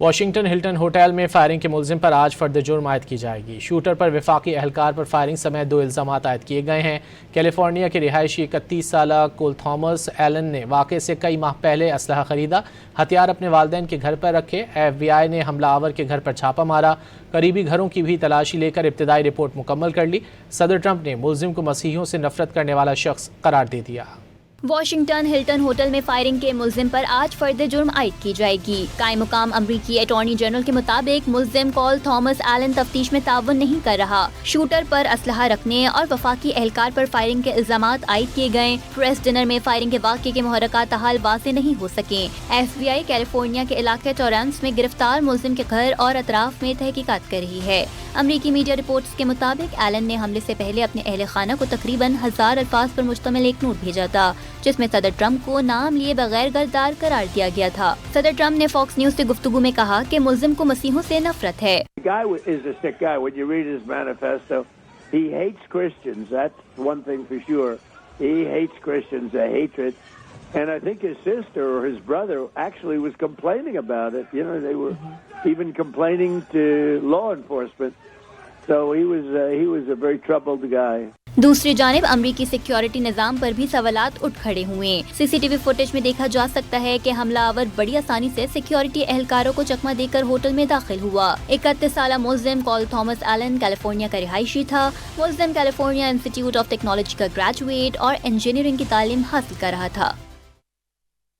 Washington Hilton hotel میں firing کے ملزم پر آج فرد جرم عائد کی جائے گی۔ شوٹر پر وفاقی اہلکار پر فائرنگ سمیت 2 الزامات عائد کیے گئے ہیں۔ کیلیفورنیا کے رہائشی 31 سالہ کول تھامس ایلن نے واقعے سے کئی ماہ پہلے اسلحہ خریدا، ہتھیار اپنے والدین کے گھر پر رکھے۔ FBI نے حملہ آور کے گھر پر چھاپا مارا، قریبی گھروں کی بھی تلاشی لے کر ابتدائی رپورٹ مکمل کر لی۔ صدر ٹرمپ نے ملزم کو مسیحیوں سے نفرت کرنے والا شخص قرار دے دیا۔ واشنگٹن ہلٹن ہوٹل میں فائرنگ کے ملزم پر آج فرد جرم عائد کی جائے گی۔ قائم مقام امریکی اٹارنی جنرل کے مطابق ملزم کول تھامس ایلن تفتیش میں تعاون نہیں کر رہا۔ شوٹر پر اسلحہ رکھنے اور وفاقی اہلکار پر فائرنگ کے الزامات عائد کیے گئے۔ پریس ڈنر میں فائرنگ کے واقعے کے محرکات تاحال واضح نہیں ہو سکیں۔ FBI کیلیفورنیا کے علاقے ٹورنس میں گرفتار ملزم کے گھر اور اطراف میں تحقیقات کر رہی ہے۔ امریکی میڈیا رپورٹس کے مطابق ایلن نے حملے سے پہلے اپنے اہل خانہ کو تقریباً 1000 الفاظ پر مشتمل ایک نوٹ بھیجا تھا، جس میں صدر ٹرمپ کو نام لیے بغیر غدار قرار دیا گیا تھا۔ صدر ٹرمپ نے فاکس نیوز سے گفتگو میں کہا کہ ملزم کو مسیحیوں سے نفرت ہے۔ And I think his sister or his brother actually was complaining about it. You know, they were even complaining to law enforcement. So he was a very troubled guy. دوسری جانب امریکی سیکیورٹی نظام پر بھی سوالات اٹھ کھڑے ہوئے۔ CCTV فوٹیج میں دیکھا جا سکتا ہے کہ حملہ آور بڑی آسانی سے سیکیورٹی اہلکاروں کو چکمہ دے کر ہوٹل میں داخل ہوا۔ 31 سالہ ملزم کول تھامس ایلن کیلیفورنیا کا رہائشی تھا۔ ملزم کیلیفورنیا انسٹی ٹیوٹ آف ٹیکنالوجی کا گریجویٹ اور انجینئرنگ کی تعلیم حاصل کر رہا تھا۔